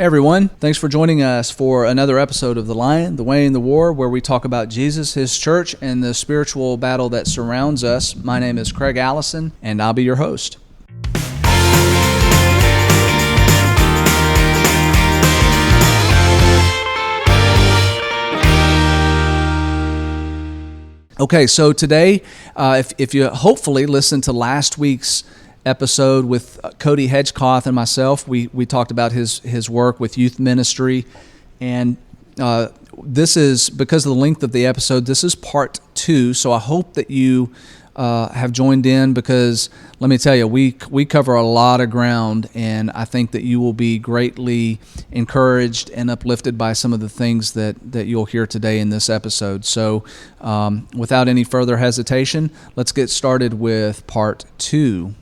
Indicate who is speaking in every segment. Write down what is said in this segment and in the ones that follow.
Speaker 1: Hey everyone, thanks for joining us for another episode of The Lion, the Way, and the War, where we talk about Jesus, His church, and the spiritual battle that surrounds us. My name is Craig Allison, and I'll be your host. Okay, so today, if you hopefully listened to last week's episode with Cody Hedgecoth and myself, we talked about his work with youth ministry, and this is, because of the length of the episode, this is part 2, so I hope that you have joined in, because let me tell you, we cover a lot of ground, and I think that you will be greatly encouraged and uplifted by some of the things that you'll hear today in this episode. So without any further hesitation, let's get started with part 2.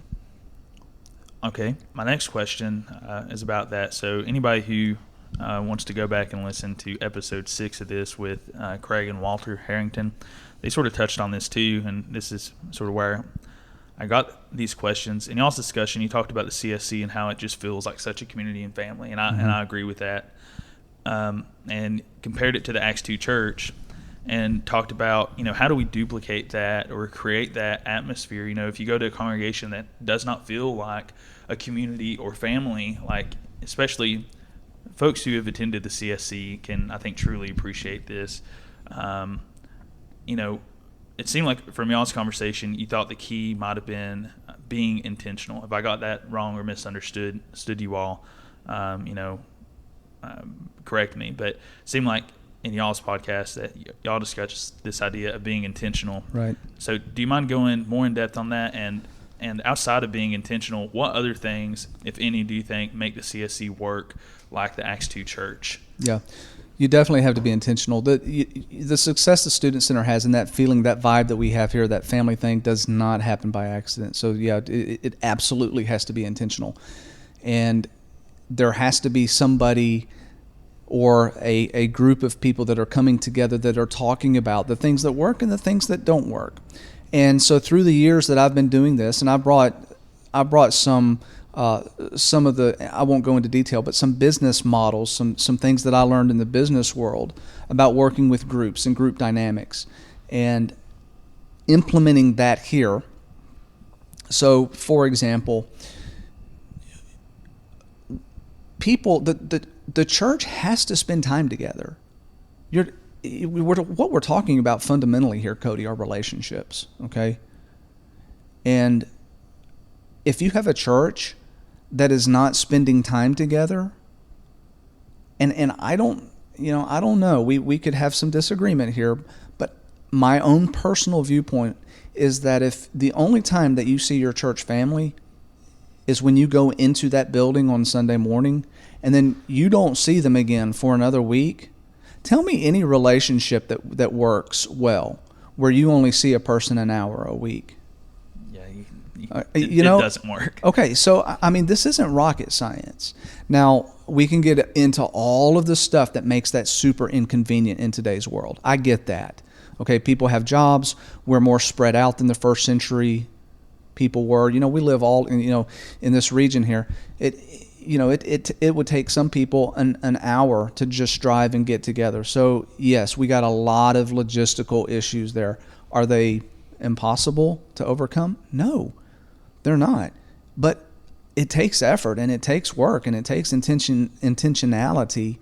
Speaker 2: Okay, my next question is about that. So anybody who wants to go back and listen to episode 6 of this with Craig and Walter Harrington, they sort of touched on this too, and this is sort of where I got these questions. In y'all's discussion, you talked about the CSC and how it just feels like such a community and family, and I agree with that. And compared it to the Acts 2 church, and talked about, how do we duplicate that or create that atmosphere? If you go to a congregation that does not feel like a community or family, like especially folks who have attended the CSC can, I think, truly appreciate this. It seemed like from y'all's conversation, you thought the key might have been being intentional. If I got that wrong or misunderstood you all, correct me. But it seemed like in y'all's podcast that y'all discussed this idea of being intentional.
Speaker 1: Right. So
Speaker 2: do you mind going more in depth on that? And outside of being intentional, what other things, if any, do you think make the CSC work like the Acts 2 church?
Speaker 1: Yeah, you definitely have to be intentional. The success the Student Center has, and that feeling, that vibe that we have here, that family thing, does not happen by accident. So yeah, it absolutely has to be intentional. And there has to be somebody or a group of people that are coming together that are talking about the things that work and the things that don't work. And so through the years that I've been doing this, and I brought some of the, I won't go into detail, but some business models, some things that I learned in the business world about working with groups and group dynamics, and implementing that here. So, for example, people, the church has to spend time together. What we're talking about fundamentally here, Cody, are relationships, okay? And if you have a church that is not spending time together, and I don't know, we could have some disagreement here, but my own personal viewpoint is that if the only time that you see your church family is when you go into that building on Sunday morning, and then you don't see them again for another week, tell me any relationship that works well where you only see a person an hour a week.
Speaker 2: Yeah, it doesn't work.
Speaker 1: Okay, so I mean, this isn't rocket science. Now, we can get into all of the stuff that makes that super inconvenient in today's world. I get that. Okay, people have jobs. We're more spread out than the first century people were. We live all in this region here. It would take some people an hour to just drive and get together. So yes, we got a lot of logistical issues there. Are they impossible to overcome? No, they're not. But it takes effort, and it takes work, and it takes intentionality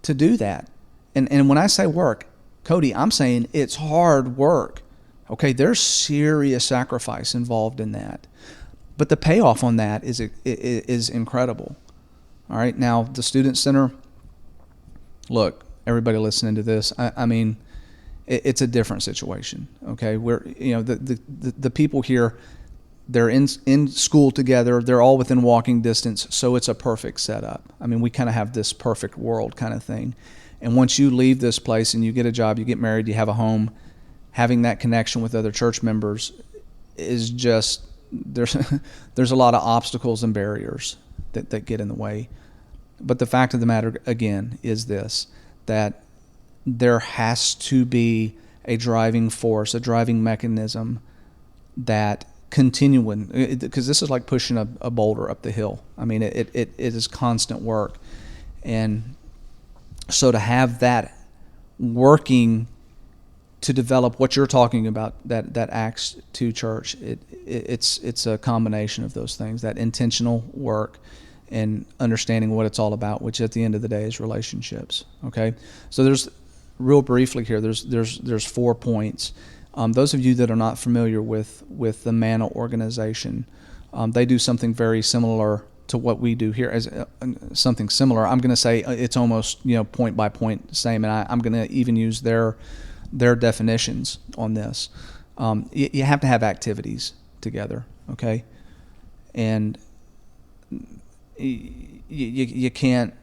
Speaker 1: to do that. And when I say work, Cody, I'm saying it's hard work. Okay, there's serious sacrifice involved in that. But the payoff on that is incredible. All right, now the Student Center, look, everybody listening to this, I mean, it's a different situation, okay? We're, the people here, they're in school together, they're all within walking distance, so it's a perfect setup. I mean, we kind of have this perfect world kind of thing. And once you leave this place and you get a job, you get married, you have a home, having that connection with other church members is just, there's a lot of obstacles and barriers that get in the way. But the fact of the matter, again, is this, that there has to be a driving force, a driving mechanism that continuing, because this is like pushing a boulder up the hill. I mean, it is constant work. And so to have that working to develop what you're talking about, that Acts 2 church, it's a combination of those things, that intentional work and understanding what it's all about, which at the end of the day is relationships. Okay, so there's real briefly here. There's 4 points. Those of you that are not familiar with the Manna organization, they do something very similar to what we do here. As something similar, I'm going to say it's almost point by point same, and I'm going to even use their definitions on this. You have to have activities together, okay, and you can't.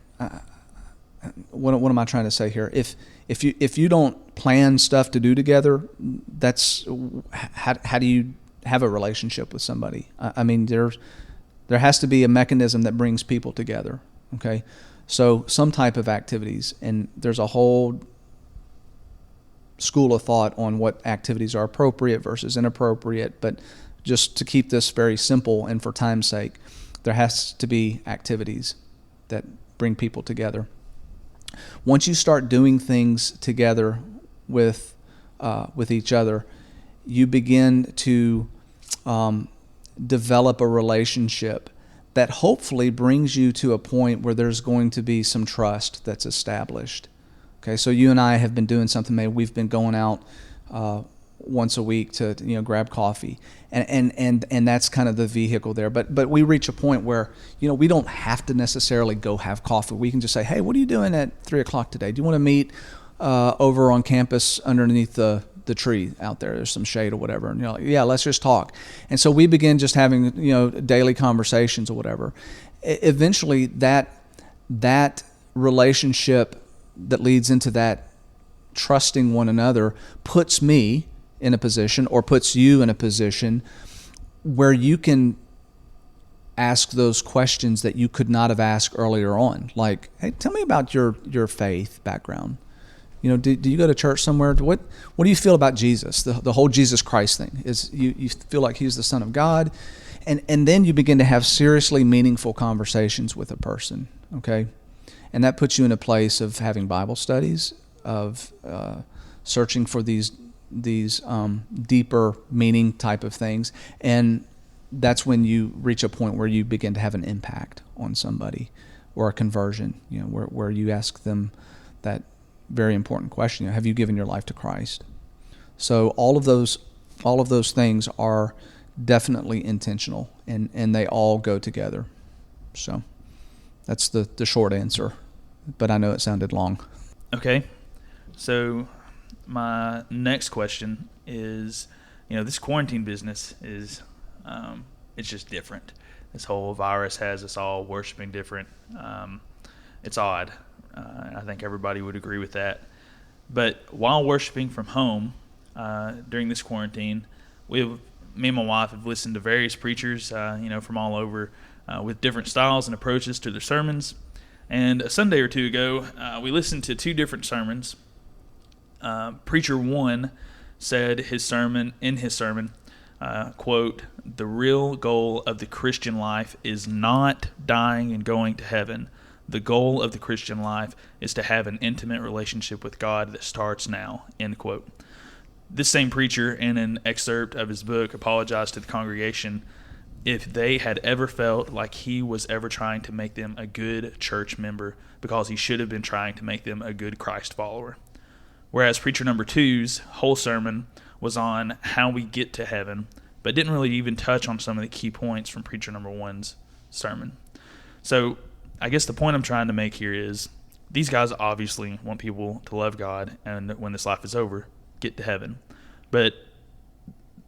Speaker 1: What am I trying to say here? If you don't plan stuff to do together, that's how do you have a relationship with somebody? I mean, there has to be a mechanism that brings people together. Okay, so some type of activities, and there's a whole school of thought on what activities are appropriate versus inappropriate. But just to keep this very simple and for time's sake, there has to be activities that bring people together. Once you start doing things together with each other, you begin to develop a relationship that hopefully brings you to a point where there's going to be some trust that's established. Okay, so you and I have been doing something. Maybe we've been going out once a week to grab coffee, and that's kind of the vehicle there. But we reach a point where we don't have to necessarily go have coffee. We can just say, hey, what are you doing at 3:00 today? Do you want to meet over on campus underneath the tree out there? There's some shade or whatever. And you're like, yeah, let's just talk. And so we begin just having daily conversations or whatever. Eventually, that relationship that leads into that trusting one another puts me in a position, or puts you in a position, where you can ask those questions that you could not have asked earlier on. Like, hey, tell me about your faith background. Do you go to church somewhere? What do you feel about Jesus? The whole Jesus Christ thing is you feel like he's the Son of God, and then you begin to have seriously meaningful conversations with a person. Okay. And that puts you in a place of having Bible studies, of searching for these deeper meaning type of things. And that's when you reach a point where you begin to have an impact on somebody, or a conversion, where you ask them that very important question, have you given your life to Christ? So all of those things are definitely intentional, and they all go together. So that's the short answer, but I know it sounded long.
Speaker 2: Okay. So my next question is, this quarantine business is, it's just different. This whole virus has us all worshiping different. It's odd. I think everybody would agree with that. But while worshiping from home during this quarantine, me and my wife have listened to various preachers, from all over, with different styles and approaches to their sermons. And a Sunday or two ago, we listened to 2 different sermons. Preacher 1 said in his sermon, quote, "The real goal of the Christian life is not dying and going to heaven. The goal of the Christian life is to have an intimate relationship with God that starts now," end quote. This same preacher, in an excerpt of his book, apologized to the congregation if they had ever felt like he was ever trying to make them a good church member, because he should have been trying to make them a good Christ follower. Whereas preacher number 2's whole sermon was on how we get to heaven, but didn't really even touch on some of the key points from preacher number 1's sermon. So I guess the point I'm trying to make here is, these guys obviously want people to love God, and when this life is over, get to heaven. But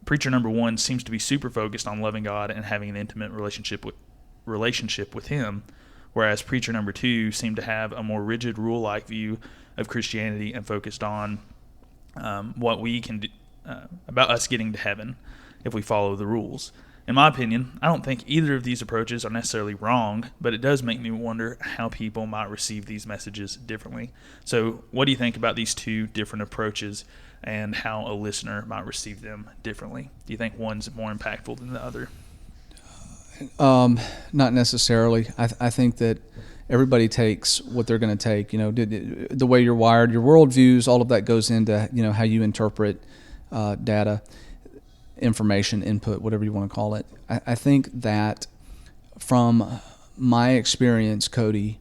Speaker 2: preacher number 1 seems to be super focused on loving God and having an intimate relationship with Him, whereas preacher number 2 seemed to have a more rigid, rule-like view of Christianity and focused on what we can do about us getting to heaven if we follow the rules. In my opinion, I don't think either of these approaches are necessarily wrong, but it does make me wonder how people might receive these messages differently. So what do you think about these 2 different approaches and how a listener might receive them differently? Do you think one's more impactful than the other?
Speaker 1: Not necessarily. I think that everybody takes what they're going to take. The way you're wired, your worldviews, all of that goes into how you interpret data, information, input, whatever you want to call it. I think that from my experience, Cody,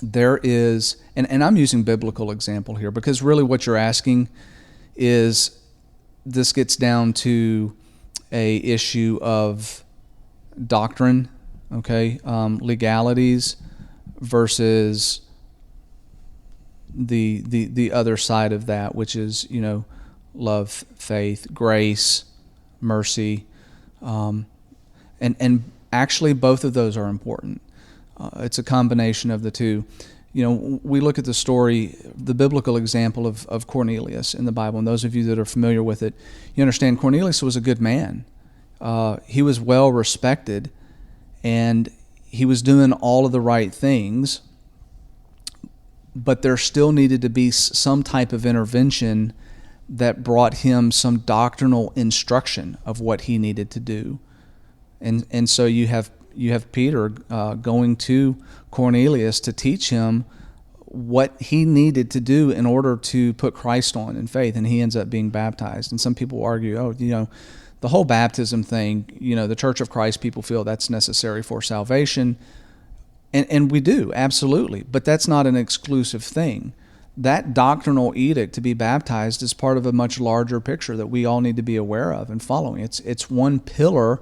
Speaker 1: there is, and I'm using biblical example here because really what you're asking is, this gets down to a issue of doctrine, okay, legalities versus the other side of that, which is love, faith, grace, mercy, and actually both of those are important. It's a combination of the two. We look at the story, the biblical example of Cornelius in the Bible, and those of you that are familiar with it, you understand Cornelius was a good man. He was well respected, and he was doing all of the right things, but there still needed to be some type of intervention that brought him some doctrinal instruction of what he needed to do. And so you have Peter going to Cornelius to teach him what he needed to do in order to put Christ on in faith, and he ends up being baptized. And some people argue, the whole baptism thing, the Church of Christ, people feel that's necessary for salvation, and we do, absolutely, but that's not an exclusive thing. That doctrinal edict to be baptized is part of a much larger picture that we all need to be aware of and following. It's one pillar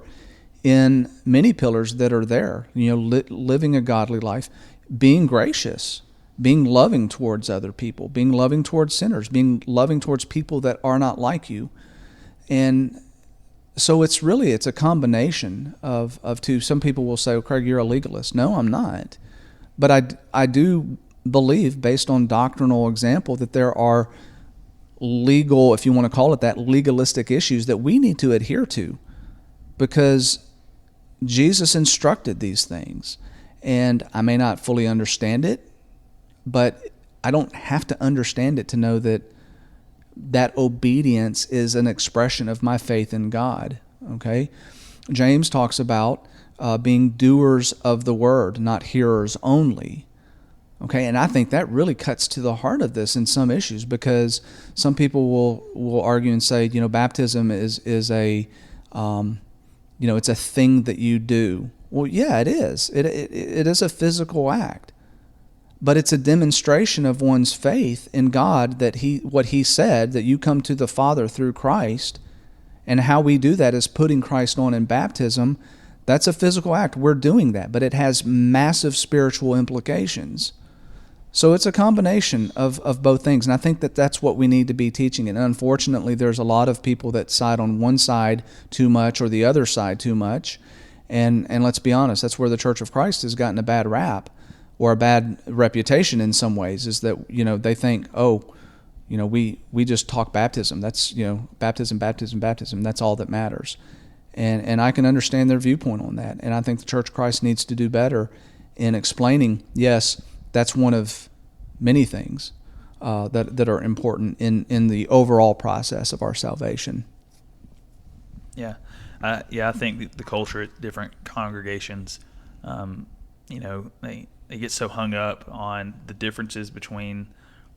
Speaker 1: in many pillars that are there, living a godly life, being gracious, being loving towards other people, being loving towards sinners, being loving towards people that are not like you. And so it's a combination of two. Some people will say, well, Craig, you're a legalist. No, I'm not. But I do believe, based on doctrinal example, that there are legal, if you want to call it that, legalistic issues that we need to adhere to, because Jesus instructed these things, and I may not fully understand it, but I don't have to understand it to know that obedience is an expression of my faith in God. Okay, James talks about being doers of the word, not hearers only. Okay, and I think that really cuts to the heart of this in some issues, because some people will argue and say, baptism is a it's a thing that you do. Well, yeah, it is. It is a physical act, but it's a demonstration of one's faith in God, that what He said, that you come to the Father through Christ, and how we do that is putting Christ on in baptism. That's a physical act. We're doing that, but it has massive spiritual implications. So it's a combination of both things, and I think that's what we need to be teaching. And unfortunately, there's a lot of people that side on one side too much or the other side too much. And let's be honest, that's where the Church of Christ has gotten a bad rap, or a bad reputation in some ways, is that they think, we just talk baptism. That's baptism. That's all that matters. And I can understand their viewpoint on that. And I think the Church of Christ needs to do better in explaining, yes, that's one of many things that are important in the overall process of our salvation.
Speaker 2: Yeah. I think the culture at different congregations, they get so hung up on the differences between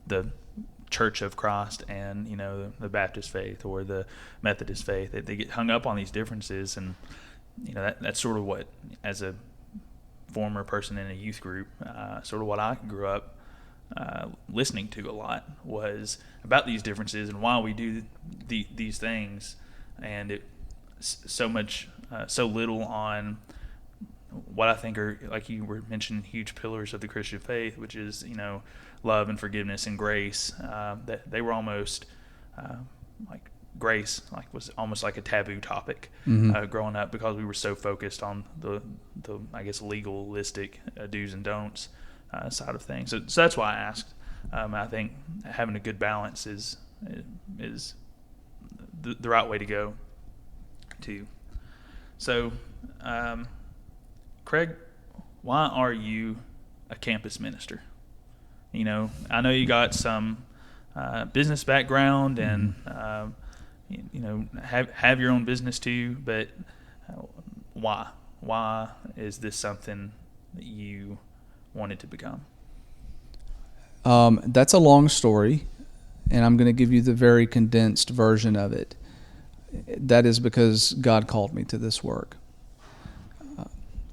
Speaker 2: the Church of Christ and, the Baptist faith or the Methodist faith. They get hung up on these differences, and, that's sort of what, as a former person in a youth group, sort of what I grew up listening to a lot was about these differences and why we do these things, and it so little on what I think are, like you were mentioning, huge pillars of the Christian faith, which is love and forgiveness and grace. That they were almost like grace was almost like a taboo topic growing up, because we were so focused on the I guess legalistic do's and don'ts side of things. So that's why I asked. I think having a good balance is the right way to go too. So Craig, why are you a campus minister? I know you got some business background and have your own business too, but why is this something that you wanted to become?
Speaker 1: That's a long story, and I'm going to give you the very condensed version of it. That is because God called me to this work.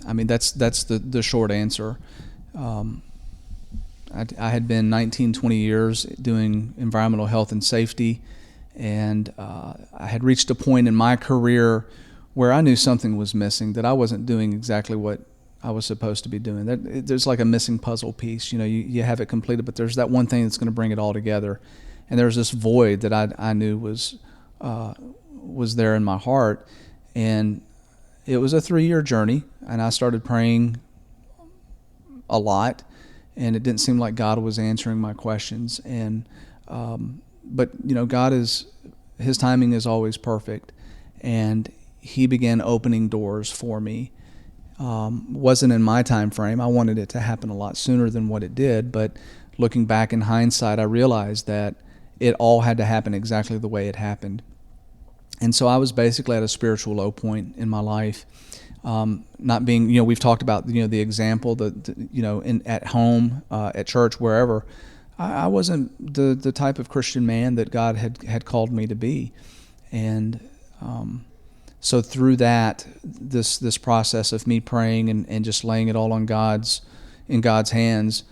Speaker 1: That's the short answer. I had been 19, 20 years doing environmental health and safety, and I had reached a point in my career where I knew something was missing, that I wasn't doing exactly what I was supposed to be doing. There's like a missing puzzle piece. You have it completed, but there's that one thing that's going to bring it all together. And there's this void that I knew was there in my heart. And it was a 3-year journey, and I started praying a lot, and it didn't seem like God was answering my questions. And but His timing is always perfect, and He began opening doors for me. Wasn't in my time frame. I wanted it to happen a lot sooner than what it did, but looking back in hindsight, I realized that it all had to happen exactly the way it happened. And so I was basically at a spiritual low point in my life. Not being, we've talked about, the example, at home, at church, wherever. I wasn't the type of Christian man that God had called me to be. And so through that, this process of me praying and just laying it all in God's hands,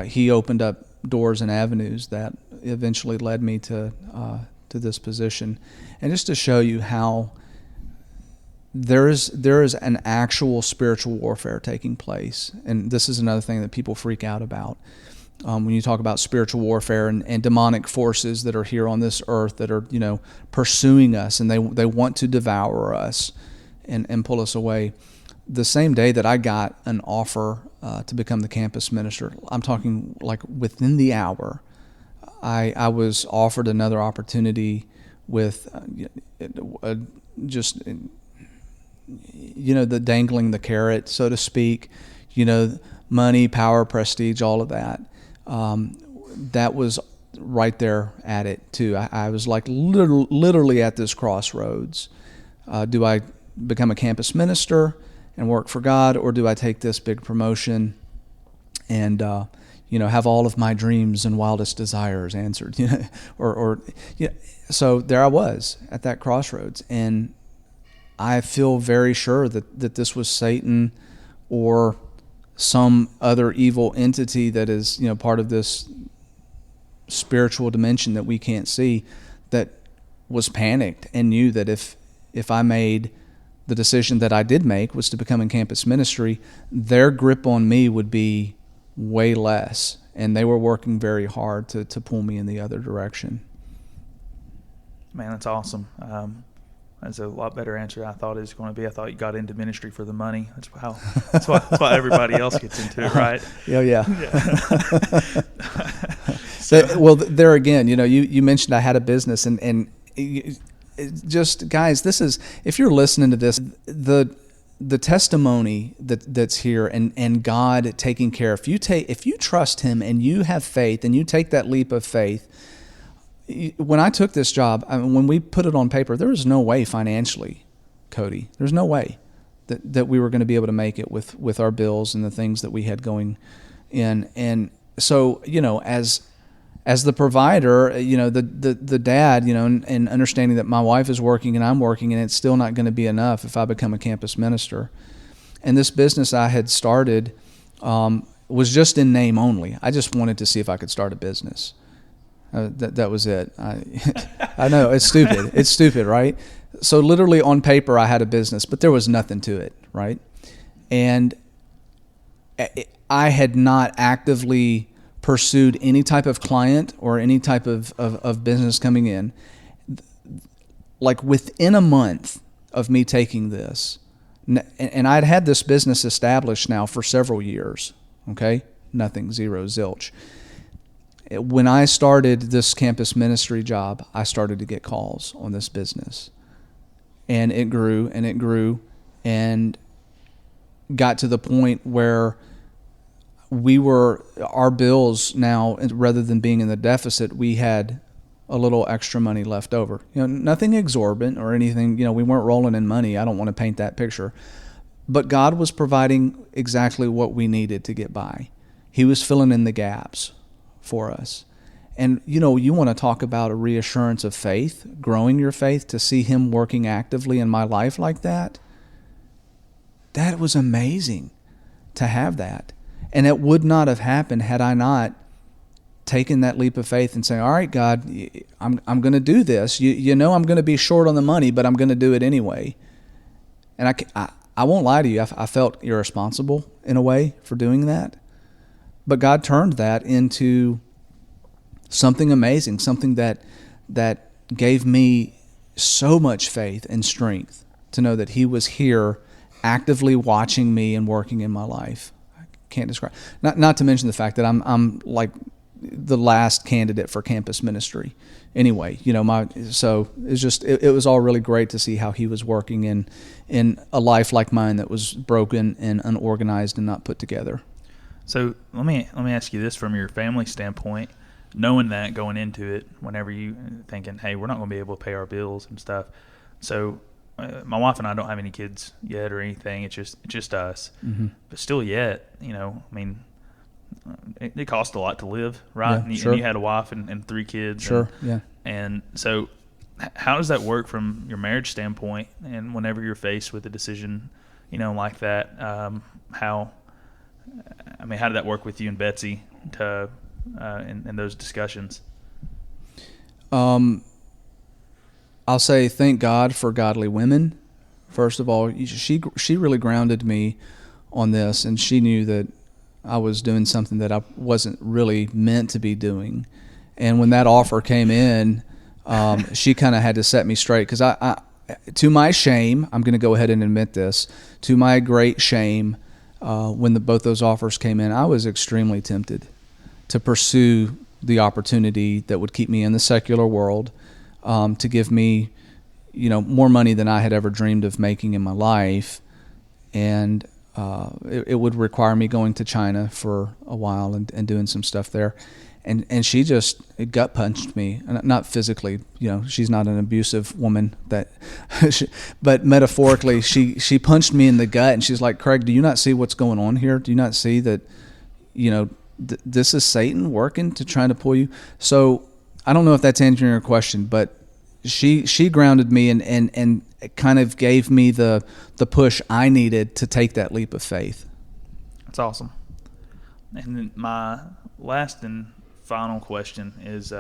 Speaker 1: He opened up doors and avenues that eventually led me to this position. And just to show you how there is an actual spiritual warfare taking place, and this is another thing that people freak out about. When you talk about spiritual warfare and demonic forces that are here on this earth that are, pursuing us, and they want to devour us and pull us away. The same day that I got an offer to become the campus minister, I'm talking like within the hour, I was offered another opportunity with the dangling the carrot, so to speak, money, power, prestige, all of that. That was right there at it too. I was like literally at this crossroads. Do I become a campus minister and work for God, or do I take this big promotion and have all of my dreams and wildest desires answered? So there I was at that crossroads, and I feel very sure that this was Satan or some other evil entity that is, part of this spiritual dimension that we can't see, that was panicked and knew that if I made the decision that I did make, was to become in campus ministry, their grip on me would be way less, and they were working very hard to pull me in the other direction.
Speaker 2: Man, that's awesome. That's a lot better answer I thought it was going to be. I thought you got into ministry for the money. That's why everybody else gets into it, right?
Speaker 1: Yeah. Well, there again, you mentioned I had a business, and just guys, this is, if you're listening to this, the testimony that's here, and God taking care. If you trust Him and you have faith and you take that leap of faith. When I took this job, when we put it on paper, there was no way financially, Cody. There's no way that we were going to be able to make it with our bills and the things that we had going in. And so, as the provider, the dad, and understanding that my wife is working and I'm working, and it's still not going to be enough if I become a campus minister. And this business I had started was just in name only. I just wanted to see if I could start a business. That was it. I know, it's stupid. It's stupid, right? So literally on paper I had a business, but there was nothing to it, right? And I had not actively pursued any type of client or any type of business coming in. Like within a month of me taking this, and I'd had this business established now for several years, okay? Nothing, zero, zilch. When I started this campus ministry job, I started to get calls on this business. And it grew and it grew and got to the point where our bills now, rather than being in the deficit, we had a little extra money left over. Nothing exorbitant or anything, we weren't rolling in money. I don't want to paint that picture. But God was providing exactly what we needed to get by. He was filling in the gaps for us. And, you want to talk about a reassurance of faith, growing your faith, to see him working actively in my life like that. That was amazing to have that. And it would not have happened had I not taken that leap of faith and saying, all right, God, I'm going to do this. You know I'm going to be short on the money, but I'm going to do it anyway. And I won't lie to you. I felt irresponsible in a way for doing that. But God turned that into something amazing, something that gave me so much faith and strength to know that he was here actively watching me and working in my life. I can't describe. Not to mention the fact that I'm like the last candidate for campus ministry. Anyway, so it's just it was all really great to see how he was working in a life like mine that was broken and unorganized and not put together.
Speaker 2: So let me ask you this from your family standpoint, knowing that going into it, whenever you thinking, hey, we're not going to be able to pay our bills and stuff. So my wife and I don't have any kids yet or anything. It's just us. Mm-hmm. But still yet, it costs a lot to live, right?
Speaker 1: Yeah,
Speaker 2: and
Speaker 1: sure.
Speaker 2: you had a wife and 3 kids.
Speaker 1: Sure, yeah.
Speaker 2: And so how does that work from your marriage standpoint? And whenever you're faced with a decision, like that, how did that work with you and Betsy in those discussions?
Speaker 1: I'll say thank God for godly women. First of all, she really grounded me on this, and she knew that I was doing something that I wasn't really meant to be doing. And when that offer came in, she kind of had to set me straight, because I, to my shame, I'm going to go ahead and admit this, to my great shame, when both those offers came in, I was extremely tempted to pursue the opportunity that would keep me in the secular world, to give me, more money than I had ever dreamed of making in my life. And it would require me going to China for a while and doing some stuff there. And she just gut punched me, not physically, she's not an abusive woman, but metaphorically, she punched me in the gut, and she's like, Craig, do you not see what's going on here? Do you not see that, this is Satan working to try to pull you? So I don't know if that's answering your question, but she grounded me and kind of gave me the push I needed to take that leap of faith.
Speaker 2: That's awesome. And then my last and final question is,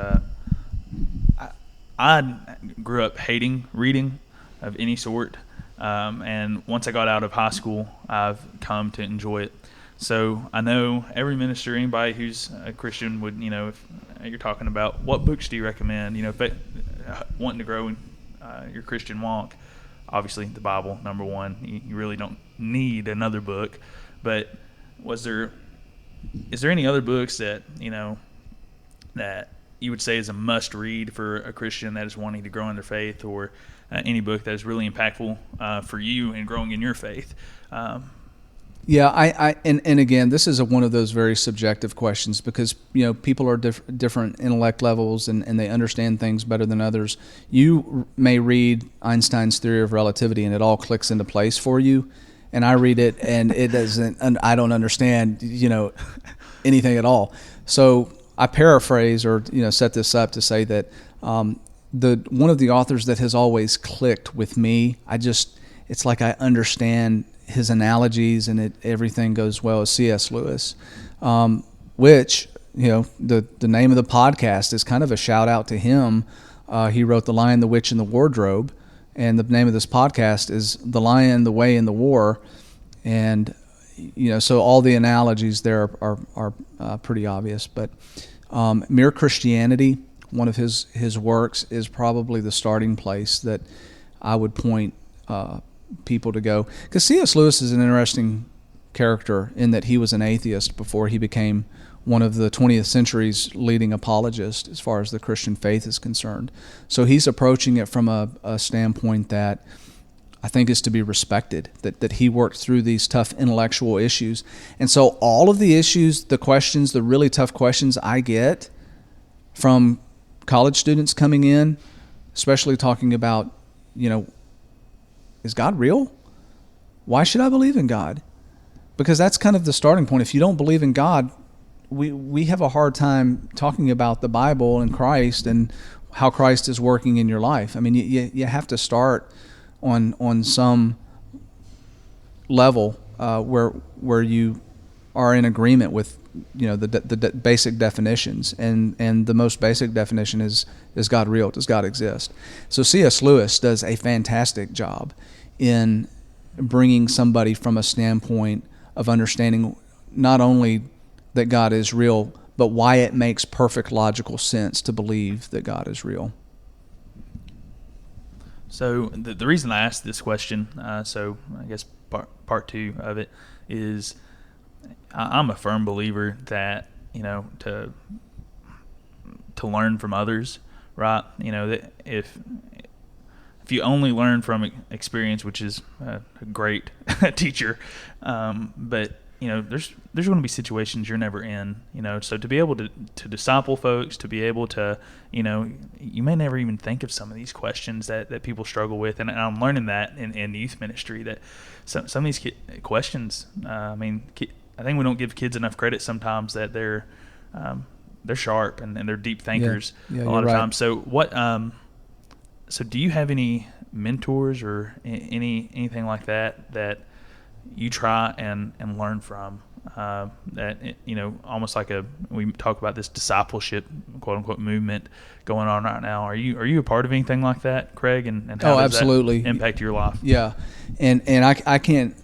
Speaker 2: I grew up hating reading of any sort, and once I got out of high school, I've come to enjoy it. So I know every minister, anybody who's a Christian would, if you're talking about what books do you recommend, wanting to grow in your Christian walk, obviously the Bible, number one. You really don't need another book. But is there any other books that, that you would say is a must read for a Christian that is wanting to grow in their faith, or any book that is really impactful for you in growing in your faith?
Speaker 1: Yeah, and again, this is one of those very subjective questions, because people are different intellect levels, and they understand things better than others. You may read Einstein's theory of relativity and it all clicks into place for you, and I read it and it doesn't, and I don't understand anything at all. So I paraphrase or set this up to say that one of the authors that has always clicked with me, it's like I understand his analogies and everything goes well, is C.S. Lewis, which, the name of the podcast is kind of a shout out to him. He wrote The Lion, the Witch, and the Wardrobe, and the name of this podcast is The Lion, the Way, and the War. And, so all the analogies there are pretty obvious. But Mere Christianity, one of his works, is probably the starting place that I would point people to go, because C.S. Lewis is an interesting character in that he was an atheist before he became one of the 20th century's leading apologists as far as the Christian faith is concerned. So he's approaching it from a standpoint that I think is to be respected, that he worked through these tough intellectual issues. And so all of the issues, the questions, the really tough questions I get from college students coming in, especially talking about, is God real? Why should I believe in God? Because that's kind of the starting point. If you don't believe in God, we have a hard time talking about the Bible and Christ and how Christ is working in your life. I mean, you have to start on some level where you are in agreement with the basic definitions, and the most basic definition is God real? Does God exist? So C.S. Lewis does a fantastic job in bringing somebody from a standpoint of understanding not only that God is real, but why it makes perfect logical sense to believe that God is real.
Speaker 2: So the reason I asked this question, so I guess part two of it is, I'm a firm believer that to learn from others, right? That if you only learn from experience, which is a great teacher, but there's going to be situations you're never in, so to be able to disciple folks, to be able to, you may never even think of some of these questions that people struggle with, and I'm learning that in youth ministry, that some of these questions, I think we don't give kids enough credit sometimes that they're sharp and they're deep thinkers a lot of times. So what, so do you have any mentors or anything like that you try and learn from, that almost like we talk about this discipleship quote unquote movement going on right now? Are you a part of anything like that, Craig? And how does
Speaker 1: absolutely
Speaker 2: that impact your life?
Speaker 1: Yeah, and I can't.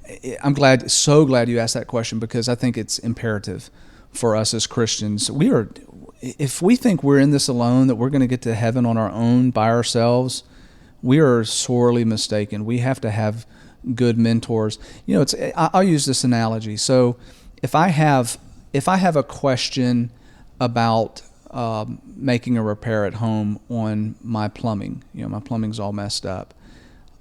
Speaker 1: I'm so glad you asked that question, because I think it's imperative for us as Christians. If we think we're in this alone, that we're going to get to heaven on our own by ourselves, we are sorely mistaken. We have to have good mentors. I'll use this analogy. So if I have a question about making a repair at home on my plumbing, my plumbing's all messed up,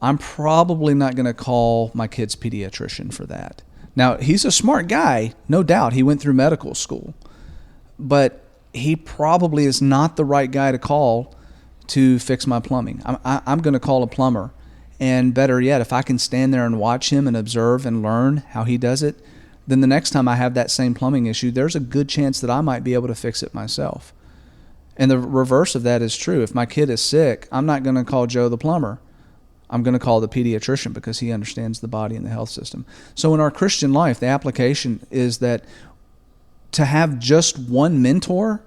Speaker 1: I'm probably not going to call my kid's pediatrician for that. Now, he's a smart guy, no doubt. He went through medical school, but he probably is not the right guy to call to fix my plumbing. I'm going to call a plumber. And better yet, if I can stand there and watch him and observe and learn how he does it, then the next time I have that same plumbing issue, there's a good chance that I might be able to fix it myself. And the reverse of that is true. If my kid is sick, I'm not going to call Joe the plumber. I'm going to call the pediatrician, because he understands the body and the health system. So in our Christian life, the application is that to have just one mentor,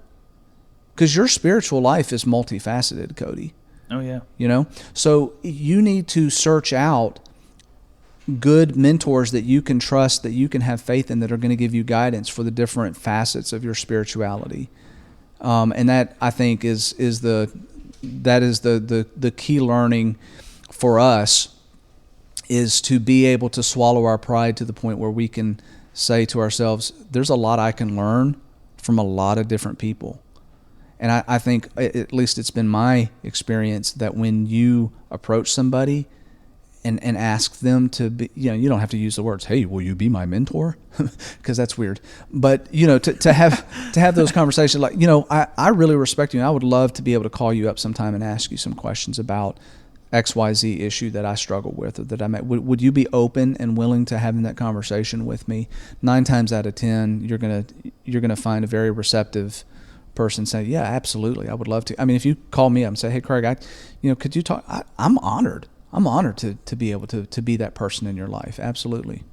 Speaker 1: because your spiritual life is multifaceted, Cody.
Speaker 2: Oh, yeah.
Speaker 1: So you need to search out good mentors that you can trust, that you can have faith in, that are going to give you guidance for the different facets of your spirituality. And that, I think, is the key learning for us, is to be able to swallow our pride to the point where we can say to ourselves, there's a lot I can learn from a lot of different people. And I think, at least it's been my experience, that when you approach somebody and ask them to be, you don't have to use the words, hey, will you be my mentor? Because that's weird. But, to have those conversations, like, I really respect you, and I would love to be able to call you up sometime and ask you some questions about XYZ issue that I struggle with, or that I met. Would you be open and willing to having that conversation with me? 9 times out of 10, you're gonna find a very receptive person say, yeah, absolutely, I would love to. I mean, if you call me up and say, hey, Craig, could you talk? I'm honored. I'm honored to be able to be that person in your life. Absolutely.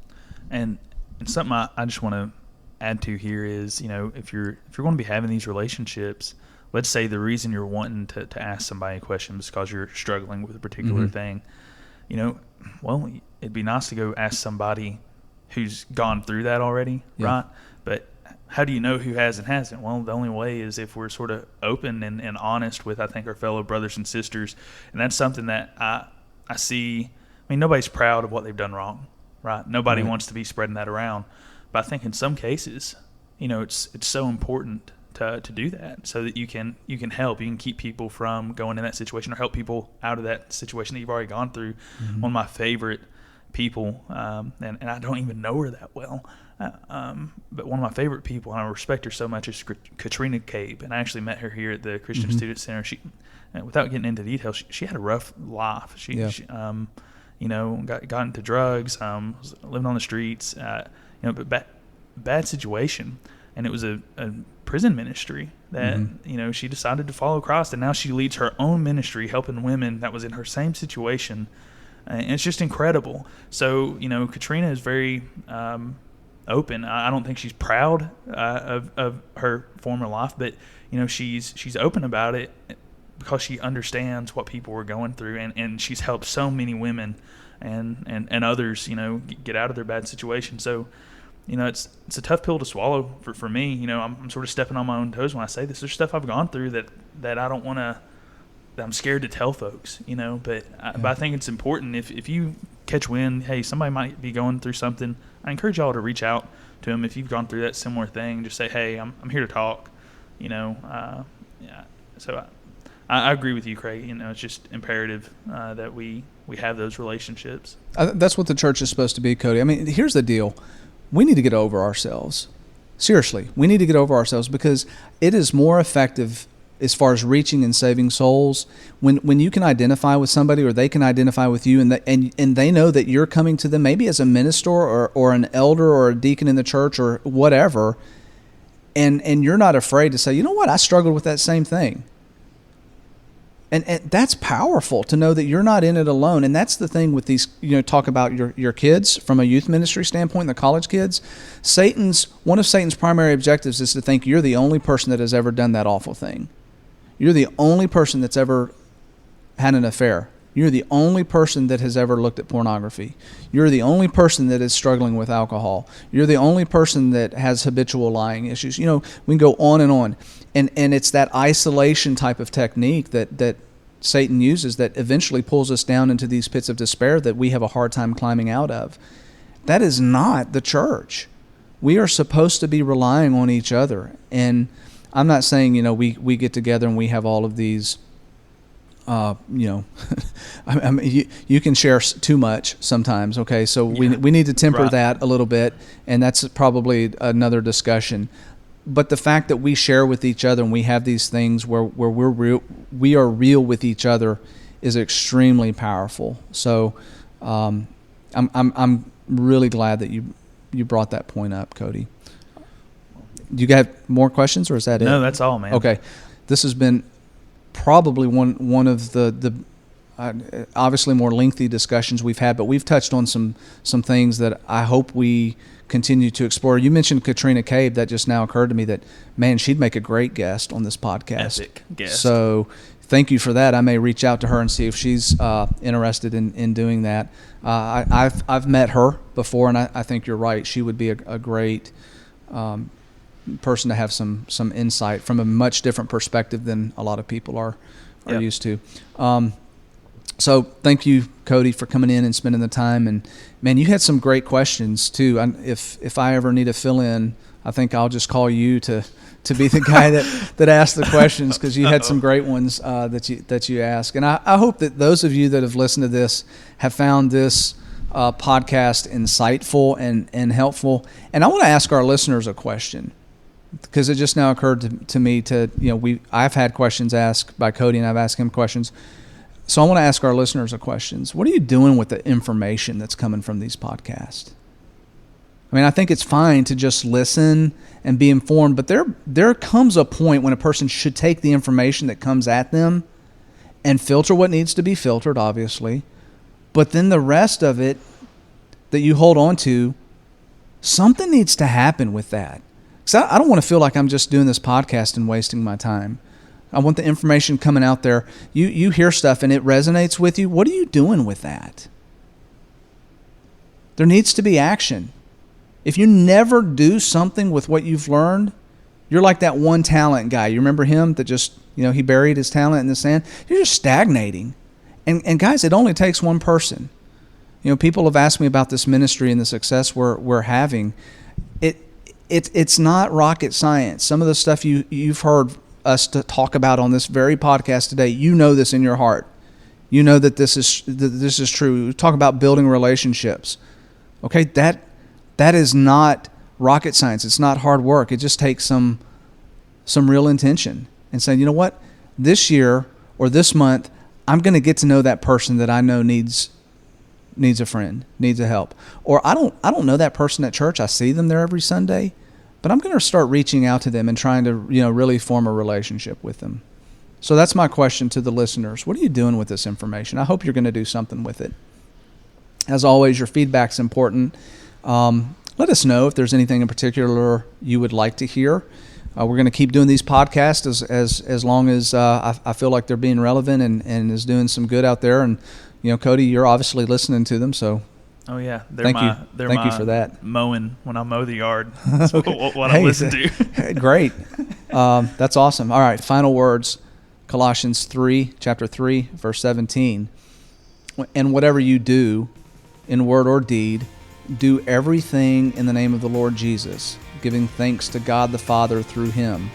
Speaker 2: And something I just want to add to here is, if you're going to be having these relationships, let's say the reason you're wanting to ask somebody a question is because you're struggling with a particular thing, well, it'd be nice to go ask somebody who's gone through that already, right? But how do you know who has and hasn't? Well, the only way is if we're sort of open and honest with, I think, our fellow brothers and sisters. And that's something that I see. I mean, nobody's proud of what they've done wrong, right? Nobody wants to be spreading that around. But I think in some cases, it's so important to do that, so that you can help. You can keep people from going in that situation, or help people out of that situation that you've already gone through. One of my favorite people, and I don't even know her that well, but one of my favorite people, and I respect her so much, is Katrina Cabe. And I actually met her here at the Christian Student Center. She, without getting into details, she had a rough life. She got into drugs, was living on the streets, but bad situation. and it was a prison ministry that she decided to follow Christ, and now she leads her own ministry helping women that was in her same situation, and it's just incredible. So Katrina is very open. I don't think she's proud of her former life, but she's open about it because she understands what people were going through, and she's helped so many women and others get out of their bad situation. So it's a tough pill to swallow for me. I'm sort of stepping on my own toes when I say this. There's stuff I've gone through that I don't want to, that I'm scared to tell folks, but I think it's important if you catch wind, hey, somebody might be going through something, I encourage y'all to reach out to them. If you've gone through that similar thing, just say, hey, I'm here to talk, so I agree with you, Craig. It's just imperative that we have those relationships.
Speaker 1: That's what the church is supposed to be, Cody. I mean, here's the deal. We need to get over ourselves. Seriously, we need to get over ourselves, because it is more effective as far as reaching and saving souls when you can identify with somebody, or they can identify with you, and they know that you're coming to them maybe as a minister or an elder or a deacon in the church or whatever, and you're not afraid to say, you know what, I struggled with that same thing. And that's powerful to know that you're not in it alone. And that's the thing with these, talk about your kids from a youth ministry standpoint, the college kids. One of Satan's primary objectives is to think you're the only person that has ever done that awful thing. You're the only person that's ever had an affair. You're the only person that has ever looked at pornography. You're the only person that is struggling with alcohol. You're the only person that has habitual lying issues. We can go on and on. And it's that isolation type of technique that Satan uses that eventually pulls us down into these pits of despair that we have a hard time climbing out of. That is not the church. We are supposed to be relying on each other. And I'm not saying, we get together and we have all of these, I mean, you can share too much sometimes, okay? So we need to temper that a little bit, and that's probably another discussion. But the fact that we share with each other and we have these things where we are real with each other is extremely powerful. So I'm really glad that you brought that point up, Cody. Do you have more questions, or is that it?
Speaker 2: No, that's all, man.
Speaker 1: Okay. This has been probably one of the obviously more lengthy discussions we've had, but we've touched on some things that I hope we continue to explore. You mentioned Katrina Cave. That just now occurred to me that, man, she'd make a great guest on this podcast.
Speaker 2: Epic guest.
Speaker 1: So thank you for that. I may reach out to her and see if she's interested in doing that. I've met her before, and I think you're right. She would be a great person to have some insight from a much different perspective than a lot of people are used to. So thank you, Cody, for coming in and spending the time. And man, you had some great questions too. If I ever need to fill in, I think I'll just call you to be the guy that asked the questions, because you had some great ones that you asked. And I hope that those of you that have listened to this have found this podcast insightful and helpful. And I want to ask our listeners a question, because it just now occurred to me I've had questions asked by Cody, and I've asked him questions. So I want to ask our listeners a question. What are you doing with the information that's coming from these podcasts? I mean, I think it's fine to just listen and be informed, but there comes a point when a person should take the information that comes at them and filter what needs to be filtered, obviously. But then the rest of it that you hold on to, something needs to happen with that. Because I don't want to feel like I'm just doing this podcast and wasting my time. I want the information coming out there. You hear stuff and it resonates with you. What are you doing with that? There needs to be action. If you never do something with what you've learned, you're like that one talent guy. You remember him that just, he buried his talent in the sand? You're just stagnating. And guys, it only takes one person. People have asked me about this ministry and the success we're having. It's not rocket science. Some of the stuff you've heard us to talk about on this very podcast today, this in your heart. You know that this is true. We talk about building relationships. Okay, that is not rocket science. It's not hard work. It just takes some real intention and saying, you know what, this year or this month, I'm going to get to know that person that I know needs a friend, needs a help. Or I don't know that person at church. I see them there every Sunday, but I'm going to start reaching out to them and trying to, really form a relationship with them. So that's my question to the listeners. What are you doing with this information? I hope you're going to do something with it. As always, your feedback's important. Let us know if there's anything in particular you would like to hear. We're going to keep doing these podcasts as long as I feel like they're being relevant and is doing some good out there. And, Cody, you're obviously listening to them, so
Speaker 2: oh yeah,
Speaker 1: thank you for that.
Speaker 2: Mowing when I mow the yard. That's
Speaker 1: Okay.
Speaker 2: what I listen to.
Speaker 1: Great. That's awesome. All right, final words. Colossians chapter 3, verse 17. And whatever you do, in word or deed, do everything in the name of the Lord Jesus, giving thanks to God the Father through Him.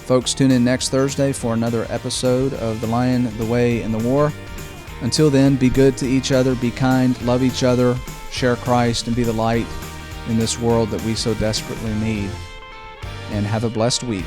Speaker 1: Folks, tune in next Thursday for another episode of The Lion, the Way, and the War. Until then, be good to each other, be kind, love each other, share Christ, and be the light in this world that we so desperately need. And have a blessed week.